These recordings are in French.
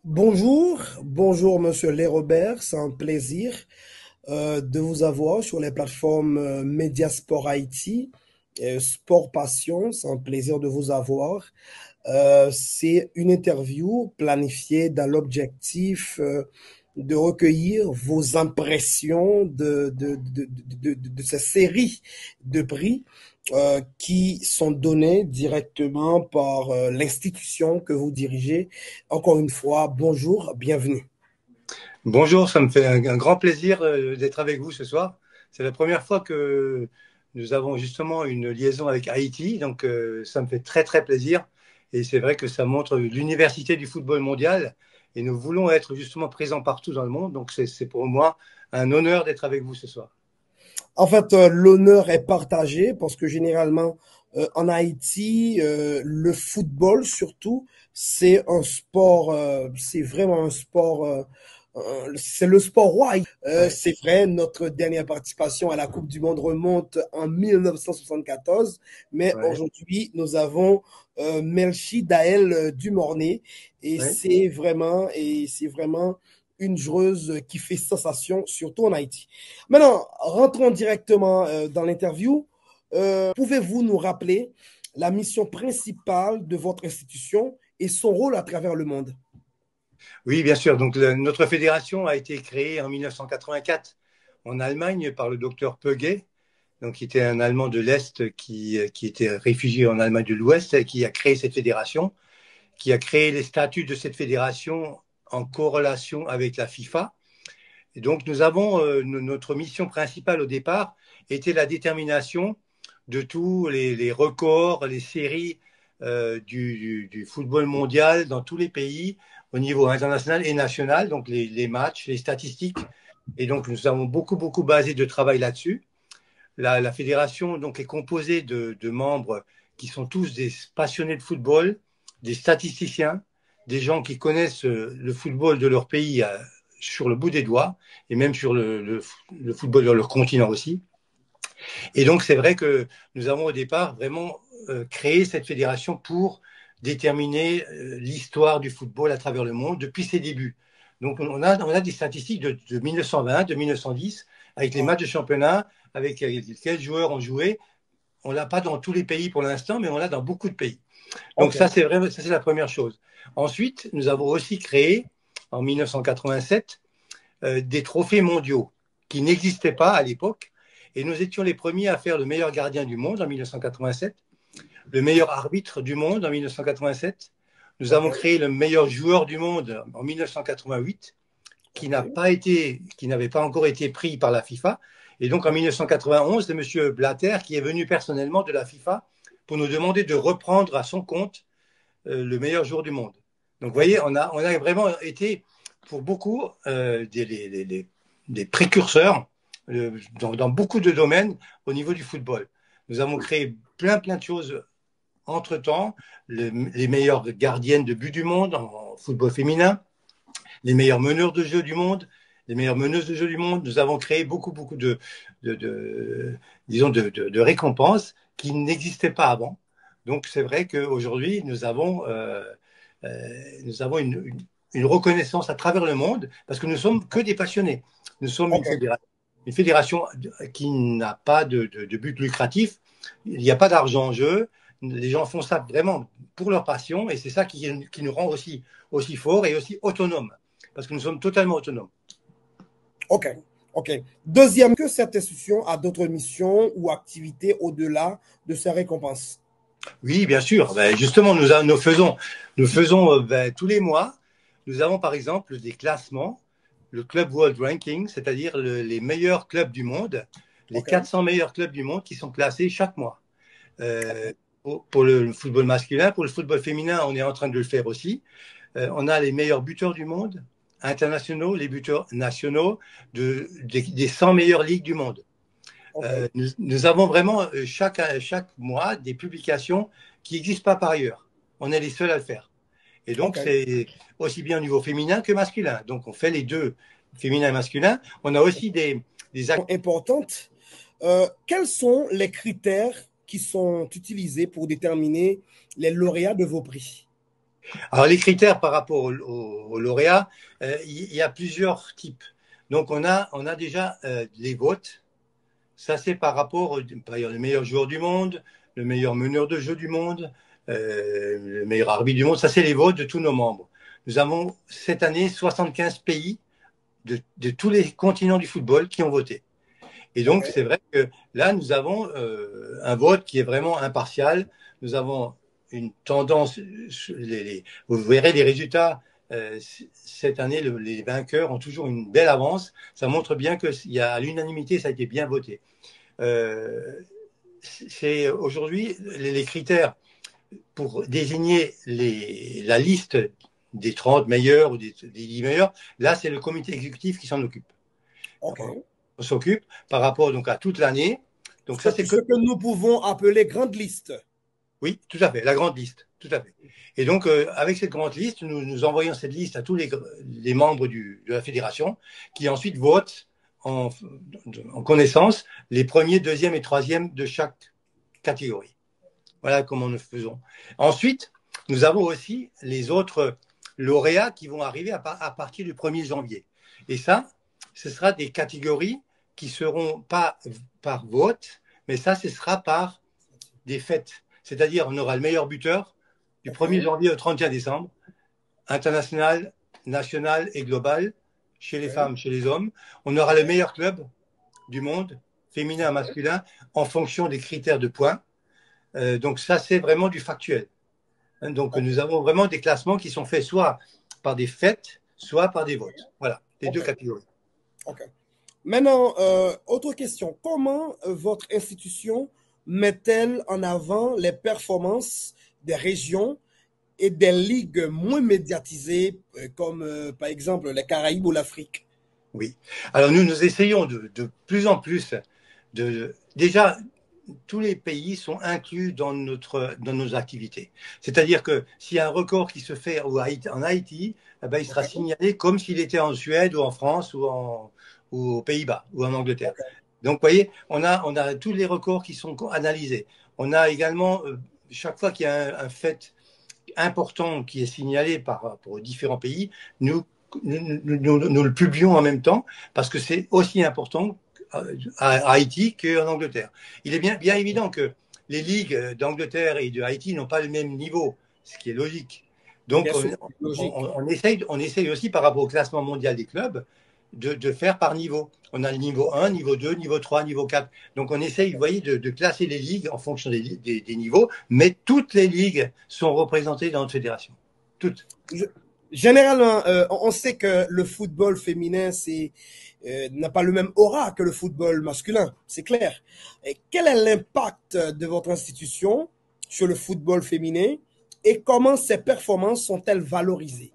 Bonjour Monsieur Les Robert, c'est un plaisir de vous avoir sur les plateformes Mediasport Haïti, Sport Passion, c'est un plaisir de vous avoir. C'est une interview planifiée dans l'objectif de recueillir vos impressions de ces séries de prix qui sont donnés directement par l'institution que vous dirigez. Encore une fois, bonjour, bienvenue. Bonjour, ça me fait un grand plaisir d'être avec vous ce soir. C'est la première fois que nous avons justement une liaison avec Haïti, donc ça me fait très très plaisir. Et c'est vrai que ça montre l'université du football mondial et nous voulons être justement présents partout dans le monde. Donc c'est pour moi un honneur d'être avec vous ce soir. En fait, l'honneur est partagé parce que généralement, en Haïti, le football surtout, c'est vraiment un sport, c'est le sport roi. Ouais, C'est vrai, notre dernière participation à la Coupe du Monde remonte en 1974, mais ouais, aujourd'hui, nous avons Melchi Daël Dumornay ouais. et c'est vraiment une joueuse qui fait sensation, surtout en Haïti. Maintenant, rentrons directement dans l'interview. Pouvez-vous nous rappeler la mission principale de votre institution et son rôle à travers le monde? Oui, bien sûr. Donc notre fédération a été créée en 1984 en Allemagne par le docteur Peugeot, donc qui était un Allemand de l'Est qui était réfugié en Allemagne de l'Ouest et qui a créé cette fédération, qui a créé les statuts de cette fédération en corrélation avec la FIFA. Et donc nous avons notre mission principale au départ était la détermination de tous les records, les séries du football mondial dans tous les pays au niveau international et national, donc les matchs, les statistiques. Et donc nous avons beaucoup basé de travail là-dessus. La fédération donc est composée de membres qui sont tous des passionnés de football, des statisticiens, des gens qui connaissent le football de leur pays sur le bout des doigts et même sur le football de leur continent aussi. Et donc c'est vrai que nous avons au départ vraiment créé cette fédération pour déterminer l'histoire du football à travers le monde depuis ses débuts. Donc on a des statistiques de 1920, de 1910, avec les matchs de championnat, avec quels joueurs ont joué. On l'a pas dans tous les pays pour l'instant, mais on l'a dans beaucoup de pays. Donc OK. ça, c'est vrai, ça c'est la première chose. Ensuite, nous avons aussi créé, en 1987, des trophées mondiaux qui n'existaient pas à l'époque. Et nous étions les premiers à faire le meilleur gardien du monde en 1987, le meilleur arbitre du monde en 1987. Nous avons OK. créé le meilleur joueur du monde en 1988, OK. qui n'avait pas encore été pris par la FIFA. Et donc en 1991, c'est M. Blatter qui est venu personnellement de la FIFA pour nous demander de reprendre à son compte le meilleur joueur du monde. Donc vous voyez, OK. on a vraiment été pour beaucoup des précurseurs dans beaucoup de domaines au niveau du football. Nous avons créé plein de choses entre-temps, les meilleures gardiennes de but du monde en football féminin, les meilleurs meneurs de jeu du monde, les meilleures meneuses de jeu du monde. Nous avons créé beaucoup de disons, de récompenses qui n'existaient pas avant. Donc, c'est vrai qu'aujourd'hui, nous avons une reconnaissance à travers le monde parce que nous sommes que des passionnés. Nous sommes OK. une fédération qui n'a pas de but lucratif. Il n'y a pas d'argent en jeu. Les gens font ça vraiment pour leur passion et c'est ça qui nous rend aussi forts et aussi autonomes parce que nous sommes totalement autonomes. OK. OK. Deuxième, que cette institution a d'autres missions ou activités au-delà de ces récompenses? Oui, bien sûr. Ben, justement, nous faisons ben, tous les mois, nous avons par exemple des classements, le Club World Ranking, c'est-à-dire les meilleurs clubs du monde, les OK. 400 meilleurs clubs du monde qui sont classés chaque mois. Euh, pour le football masculin, pour le football féminin, on est en train de le faire aussi. On a les meilleurs buteurs du monde, internationaux, les buteurs nationaux des 100 meilleures ligues du monde. OK. Nous avons vraiment chaque mois des publications qui n'existent pas par ailleurs. On est les seuls à le faire. Et donc, OK. c'est aussi bien au niveau féminin que masculin. Donc, on fait les deux, féminin et masculin. On a aussi des Importante. Quels sont les critères qui sont utilisés pour déterminer les lauréats de vos prix? Alors, les critères par rapport aux lauréats, il y a plusieurs types. Donc, on a déjà les votes. Ça, c'est par rapport le meilleur joueur du monde, le meilleur meneur de jeu du monde, le meilleur arbitre du monde. Ça, c'est les votes de tous nos membres. Nous avons cette année 75 pays de tous les continents du football qui ont voté. Et donc, c'est vrai que là, nous avons un vote qui est vraiment impartial. Nous avons une tendance, vous verrez les résultats. Cette année, les vainqueurs ont toujours une belle avance. Ça montre bien qu'il y a à l'unanimité, ça a été bien voté. C'est aujourd'hui les critères pour désigner la liste des 30 meilleurs ou des 10 meilleurs. Là, c'est le comité exécutif qui s'en occupe. OK. On s'occupe par rapport donc à toute l'année. Donc ça, c'est Ce que nous pouvons appeler grande liste. Oui, tout à fait, la grande liste, tout à fait. Et donc, avec cette grande liste, nous envoyons cette liste à tous les membres de la fédération qui ensuite votent en connaissance les premiers, deuxièmes et troisièmes de chaque catégorie. Voilà comment nous faisons. Ensuite, nous avons aussi les autres lauréats qui vont arriver à partir du 1er janvier. Et ça, ce sera des catégories qui ne seront pas par vote, mais ça, ce sera par des fêtes. C'est-à-dire, on aura le meilleur buteur du 1er janvier au 31 décembre, international, national et global, chez les femmes, chez les hommes. On aura le meilleur club du monde, féminin, masculin, en fonction des critères de points. Donc ça, c'est vraiment du factuel. Donc nous avons vraiment des classements qui sont faits soit par des fêtes, soit par des votes. Voilà, les deux catégories. OK. Maintenant, autre question. Comment votre institution met-elle en avant les performances des régions et des ligues moins médiatisées, comme par exemple les Caraïbes ou l'Afrique? Oui. Alors nous essayons de plus en plus déjà, tous les pays sont inclus dans nos activités. C'est-à-dire que s'il y a un record qui se fait en Haïti, eh ben, il sera signalé comme s'il était en Suède ou en France ou aux Pays-Bas ou en Angleterre. Donc, vous voyez, on a tous les records qui sont analysés. On a également, chaque fois qu'il y a un fait important qui est signalé pour différents pays, nous le publions en même temps parce que c'est aussi important à Haïti qu'en Angleterre. Il est bien évident que les ligues d'Angleterre et de Haïti n'ont pas le même niveau, ce qui est logique. Donc, on essaye aussi par rapport au classement mondial des clubs de faire par niveau. On a le niveau 1, niveau 2, niveau 3, niveau 4. Donc, on essaye, vous voyez, de classer les ligues en fonction des niveaux, mais toutes les ligues sont représentées dans notre fédération. Toutes. Généralement, on sait que le football féminin n'a pas le même aura que le football masculin, c'est clair. Et quel est l'impact de votre institution sur le football féminin et comment ces performances sont-elles valorisées?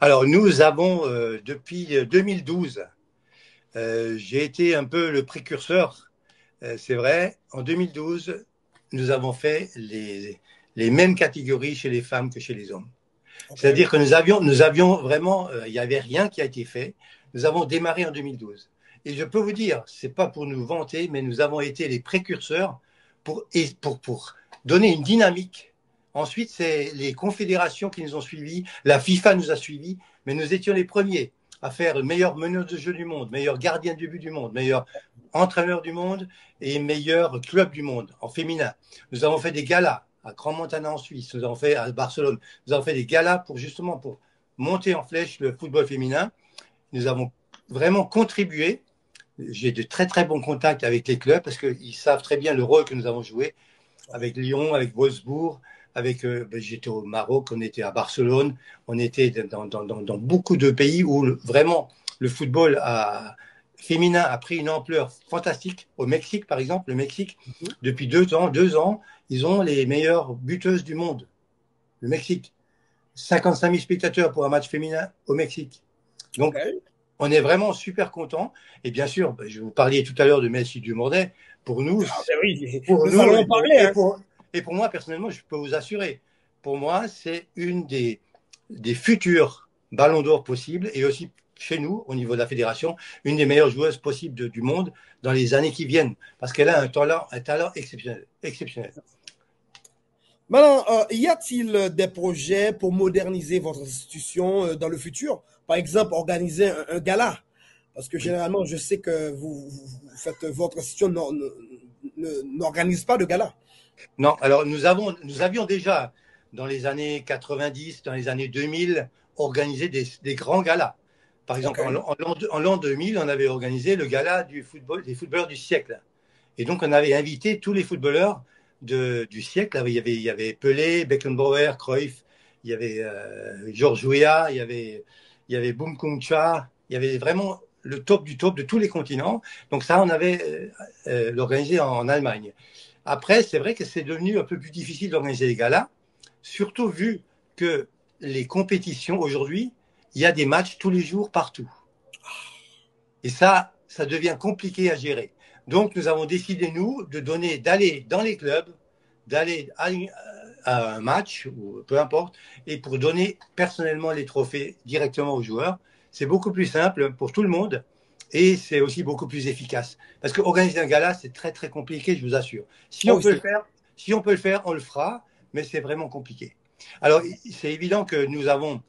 Alors, nous avons, depuis 2012, j'ai été un peu le précurseur. C'est vrai, en 2012, nous avons fait les mêmes catégories chez les femmes que chez les hommes. C'est-à-dire que nous avions vraiment, il n'y avait rien qui a été fait. Nous avons démarré en 2012. Et je peux vous dire, c'est pas pour nous vanter, mais nous avons été les précurseurs pour donner une dynamique. Ensuite, c'est les confédérations qui nous ont suivis, la FIFA nous a suivis, mais nous étions les premiers à faire le meilleur meneur de jeu du monde, meilleur gardien de but du monde, meilleur entraîneur du monde et meilleur club du monde en féminin. Nous avons fait des galas à Grand Montana en Suisse, nous avons fait à Barcelone, nous avons fait des galas pour monter en flèche le football féminin. Nous avons vraiment contribué. J'ai de très très bons contacts avec les clubs parce qu'ils savent très bien le rôle que nous avons joué avec Lyon, avec Wolfsburg, j'étais au Maroc, on était à Barcelone, on était dans beaucoup de pays où vraiment le football féminin a pris une ampleur fantastique. Au Mexique, par exemple, le Mexique, depuis 2 ans, ils ont les meilleures buteuses du monde. Le Mexique, 55 000 spectateurs pour un match féminin au Mexique. Donc, on est vraiment super contents. Et bien sûr, je vous parlais tout à l'heure de Messi Dumordet. Pour nous, nous allons en parler. Et pour moi, personnellement, je peux vous assurer, pour moi, c'est une des futurs ballons d'or possibles et aussi chez nous, au niveau de la fédération, une des meilleures joueuses possibles du monde dans les années qui viennent. Parce qu'elle a un talent exceptionnel. Maintenant, y a-t-il des projets pour moderniser votre institution dans le futur? Par exemple, organiser un gala? Parce que Oui. généralement, je sais que vous faites, votre institution n'organise pas de gala. Non, alors nous avions déjà, dans les années 90, dans les années 2000, organisé des grands galas. Par Ok. exemple, en l'an 2000, on avait organisé le gala du football, des footballeurs du siècle. Et donc, on avait invité tous les footballeurs du siècle. Il y avait Pelé, Beckenbauer, Cruyff, il y avait Georges Weah, il y avait Boum Koum Cha, il y avait vraiment le top du top de tous les continents. Donc ça, on avait l'organisé en Allemagne. Après, c'est vrai que c'est devenu un peu plus difficile d'organiser les galas, surtout vu que les compétitions aujourd'hui, il y a des matchs tous les jours partout. Et ça devient compliqué à gérer. Donc, nous avons décidé, nous, d'aller dans les clubs, d'aller à un match, ou peu importe, et pour donner personnellement les trophées directement aux joueurs. C'est beaucoup plus simple pour tout le monde et c'est aussi beaucoup plus efficace. Parce qu'organiser un gala, c'est très, très compliqué, je vous assure. Si Ah on oui, peut le faire, si on peut le faire, on le fera, mais c'est vraiment compliqué. Alors, c'est évident que nous avons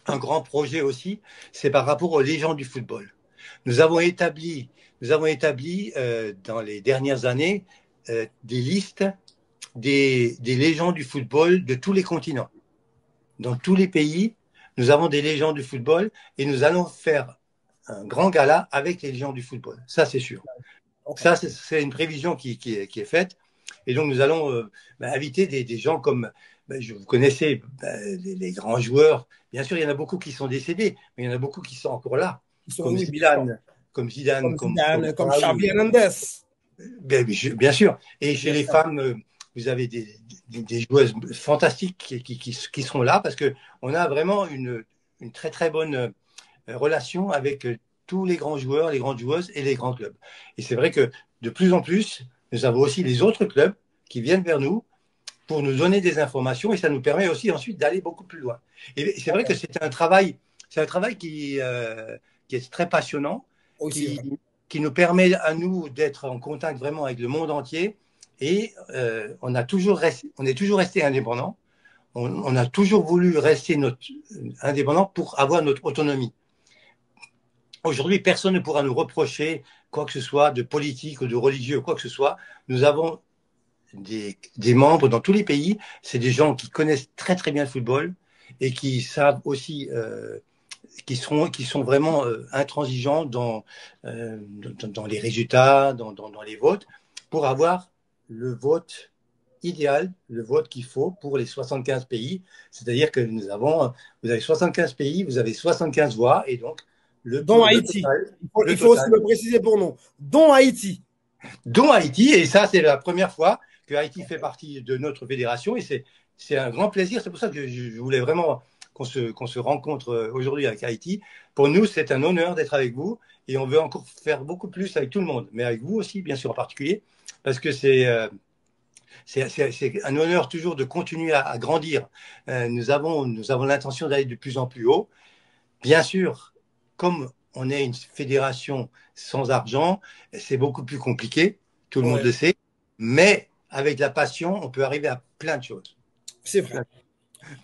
un grand projet aussi, c'est par rapport aux légendes du football. Nous avons établi, nous avons établi dans les dernières années des listes des légendes du football de tous les continents. Dans tous les pays, nous avons des légendes du football et nous allons faire un grand gala avec les légendes du football. Ça, c'est sûr. ok. Ça, c'est une prévision qui est faite. Et donc, nous allons inviter des gens comme, vous connaissez les grands joueurs. Bien sûr, il y en a beaucoup qui sont décédés, mais il y en a beaucoup qui sont encore là, Oui, Comme Zidane, comme Zidane, comme Raoul. Xavi Hernandez. Bien sûr. Et chez Bien les sûr. femmes, vous avez des joueuses fantastiques qui seront là parce qu'on a vraiment une très très bonne relation avec tous les grands joueurs, les grandes joueuses et les grands clubs. Et c'est vrai que de plus en plus, nous avons aussi les autres clubs qui viennent vers nous pour nous donner des informations et ça nous permet aussi ensuite d'aller beaucoup plus loin. Et c'est vrai que c'est un travail qui est très passionnant, Oui, c'est qui, vrai. qui nous permet à nous d'être en contact vraiment avec le monde entier et on est toujours resté indépendant. On a toujours voulu rester indépendant pour avoir notre autonomie. Aujourd'hui, personne ne pourra nous reprocher quoi que ce soit de politique ou de religieux, quoi que ce soit. Nous avons des membres dans tous les pays. C'est des gens qui connaissent très très bien le football et qui savent aussi, qui sont vraiment intransigeants dans les résultats, dans les votes, pour avoir le vote idéal, le vote qu'il faut pour les 75 pays. C'est-à-dire que vous avez 75 pays, vous avez 75 voix, et donc Dont Haïti. le Il faut aussi total, le préciser pour nous. Dont Haïti. dont Haïti, et ça c'est la première fois que Haïti fait partie de notre fédération, et c'est un grand plaisir. C'est pour ça que je voulais vraiment qu'on se rencontre aujourd'hui avec Haïti. Pour nous, c'est un honneur d'être avec vous, et on veut encore faire beaucoup plus avec tout le monde, mais avec vous aussi, bien sûr, en particulier, parce que c'est un honneur toujours de continuer à grandir. Nous avons l'intention d'aller de plus en plus haut. Bien sûr, comme on est une fédération sans argent, c'est beaucoup plus compliqué, tout le monde Ouais, le sait, mais avec la passion, on peut arriver à plein de choses. c'est vrai.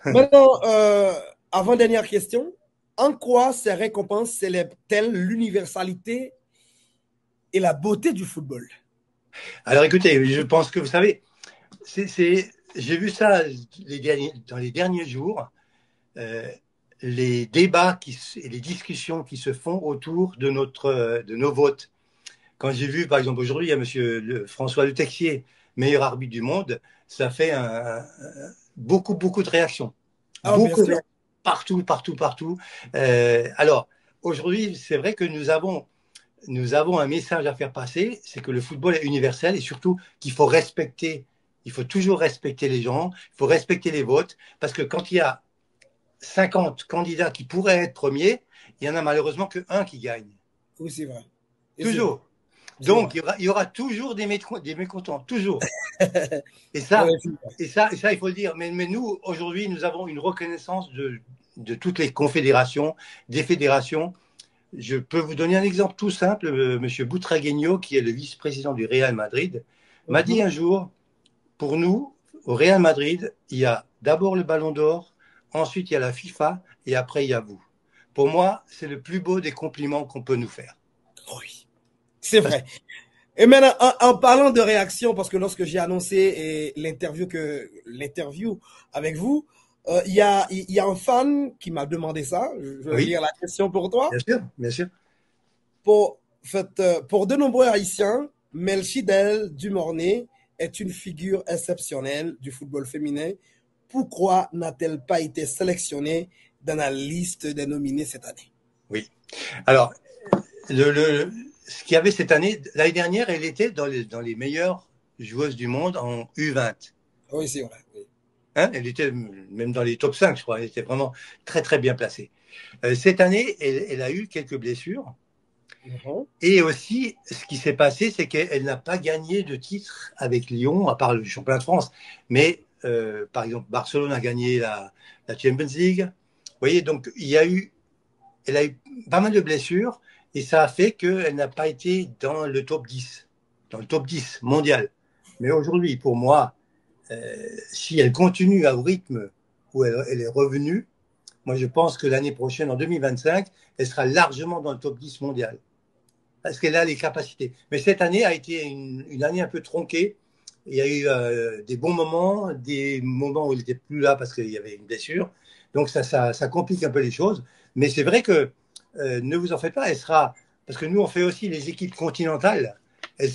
Maintenant, avant-dernière question. En quoi ces récompenses célèbrent-elles l'universalité et la beauté du football? Alors écoutez, je pense que vous savez, j'ai vu ça dans les derniers jours, euh, les débats et les discussions qui se font autour de nos votes. Quand j'ai vu, par exemple, aujourd'hui, il y a Monsieur François Le Texier, meilleur arbitre du monde, ça fait beaucoup de réactions. Ah, bien Beaucoup de sûr. réactions. Partout. Alors, aujourd'hui, c'est vrai que nous avons un message à faire passer, c'est que le football est universel et surtout qu'il faut respecter, il faut toujours respecter les gens, il faut respecter les votes, parce que quand il y a 50 candidats qui pourraient être premiers, il y en a malheureusement qu'un qui gagne. Oui, c'est vrai. Et c'est vrai. Toujours. C'est Donc, vrai. il y aura toujours des mécontents, toujours. Et Ouais, ça, c'est vrai. il faut le dire. Mais nous, aujourd'hui, nous avons une reconnaissance de toutes les confédérations, des fédérations. Je peux vous donner un exemple tout simple. Monsieur Boutragueño, qui est le vice-président du Real Madrid, m'a dit Mhm. un jour, pour nous, au Real Madrid, il y a d'abord le Ballon d'Or, ensuite il y a la FIFA et après il y a vous. Pour moi, c'est le plus beau des compliments qu'on peut nous faire. Oui, c'est Parce- vrai. Et maintenant, en parlant de réaction, parce que lorsque j'ai annoncé l'interview avec vous, il y a un fan qui m'a demandé ça. Je vais oui, lire la question pour toi. bien sûr, bien sûr. Pour de nombreux Haïtiens, Melchidel Dumornay est une figure exceptionnelle du football féminin. Pourquoi n'a-t-elle pas été sélectionnée dans la liste des nominés cette année? Oui. Alors, ce qu'il y avait cette année, l'année dernière, elle était dans les meilleures joueuses du monde en U20. Oui, c'est vrai. Oui. Hein, elle était même dans les top 5, je crois. Elle était vraiment très, très bien placée. Cette année, elle a eu quelques blessures. Mhm. Et aussi, ce qui s'est passé, c'est qu'elle n'a pas gagné de titre avec Lyon, à part le championnat de France. Mais, par exemple, Barcelone a gagné la Champions League. Vous voyez, donc, elle a eu pas mal de blessures et ça a fait qu'elle n'a pas été dans le top 10, dans le top 10 mondial. Mais aujourd'hui, pour moi, si elle continue au rythme où elle est revenue, moi, je pense que l'année prochaine, en 2025, elle sera largement dans le top 10 mondial parce qu'elle a les capacités. Mais cette année a été une année un peu tronquée. Il y a eu des bons moments, des moments où il n'était plus là parce qu'il y avait une blessure. Donc ça complique un peu les choses. Mais c'est vrai que ne vous en faites pas, elle sera, parce que nous on fait aussi les équipes continentales, Mhm.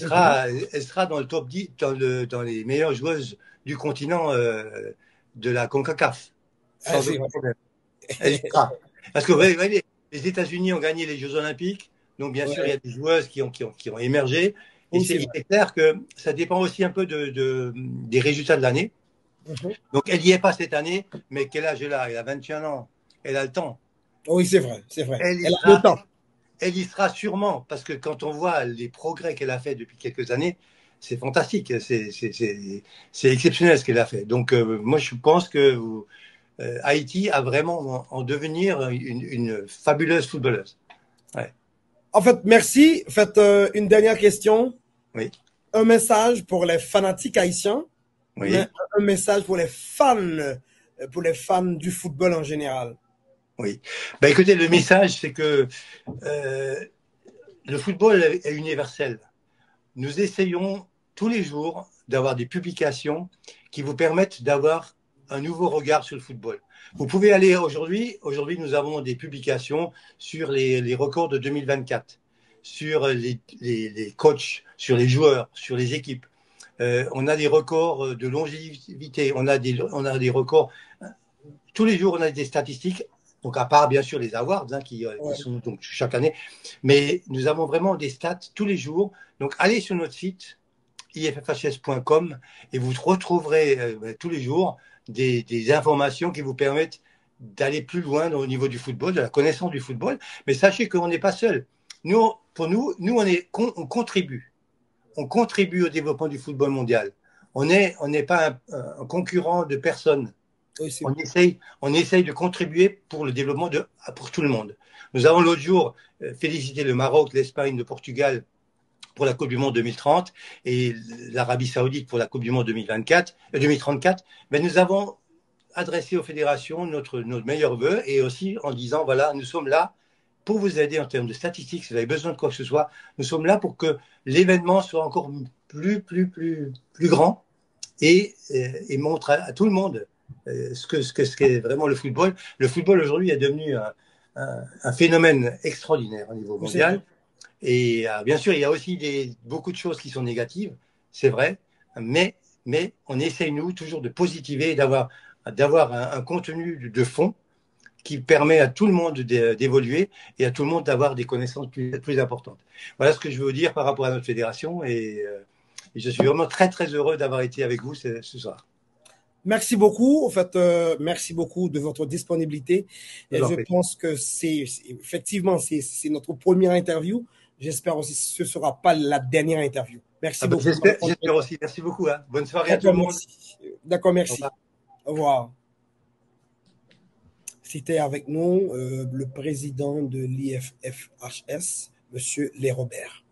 elle sera dans le top 10, dans les meilleures joueuses du continent de la CONCACAF, Ah, sans c'est aucun vrai. problème. Elle y sera. Parce que vous voyez, les États-Unis ont gagné les Jeux Olympiques, donc bien sûr, il y a Ouais. des joueuses qui ont émergé. Et Oui, c'est il vrai. est clair que ça dépend aussi un peu des résultats de l'année. Mhm. Donc elle n'y est pas cette année, mais quel âge elle a? Elle a 21 ans. Elle a le temps. Oui, c'est vrai, c'est vrai. Elle y Elle a le sera, temps. elle y sera sûrement, parce que quand on voit les progrès qu'elle a fait depuis quelques années, c'est fantastique, c'est exceptionnel ce qu'elle a fait. Donc moi je pense que Haïti a vraiment en devenir une fabuleuse footballeuse. Ouais. En fait, merci. En fait, une dernière question. Oui, Un message pour les fanatiques haïtiens, mais oui, un message pour les fans du football en général. oui. Ben, écoutez, le message, c'est que euh, le football est universel. Nous essayons tous les jours d'avoir des publications qui vous permettent d'avoir un nouveau regard sur le football. Vous pouvez aller aujourd'hui nous avons des publications sur les records de 2024, sur les coachs, sur les joueurs, sur les équipes. On a des records de longévité, on a des records. Tous les jours, on a des statistiques, donc à part bien sûr les awards qui Ouais. sont donc chaque année, mais nous avons vraiment des stats tous les jours. Donc allez sur notre site iffhs.com et vous retrouverez tous les jours des informations qui vous permettent d'aller plus loin au niveau du football, de la connaissance du football. Mais sachez qu'on n'est pas seul. Pour nous, on contribue. On contribue au développement du football mondial. On n'est pas un concurrent de personne. Oui, c'est On essaye de contribuer pour le développement pour tout le monde. Nous avons l'autre jour félicité le Maroc, l'Espagne, le Portugal pour la Coupe du Monde 2030 et l'Arabie Saoudite pour la Coupe du Monde 2034. Mais nous avons adressé aux fédérations notre meilleur vœu et aussi en disant voilà, nous sommes là pour vous aider en termes de statistiques. Si vous avez besoin de quoi que ce soit, nous sommes là pour que l'événement soit encore plus grand et montre à tout le monde ce qu'est vraiment le football. Le football aujourd'hui est devenu un phénomène extraordinaire au niveau oui, c'est vrai. mondial. Et bien sûr, il y a aussi beaucoup de choses qui sont négatives, c'est vrai, mais, mais on essaye, nous, toujours de positiver et d'avoir un contenu de fond qui permet à tout le monde d'évoluer et à tout le monde d'avoir des connaissances plus importantes. Voilà ce que je veux vous dire par rapport à notre fédération et je suis vraiment très, très heureux d'avoir été avec vous ce soir. Merci beaucoup. En fait, merci beaucoup de votre disponibilité. Je Et vous en je prie. pense que effectivement, c'est notre première interview. J'espère aussi que ce ne sera pas la dernière interview. Ah Merci ben, beaucoup. Bonne j'espère continuation. aussi. Merci beaucoup. Hein. Bonne soirée à tout D'accord, le monde. merci. D'accord, Au revoir. merci. Au revoir. C'était avec nous le président de l'IFFHS, Monsieur Les Robert.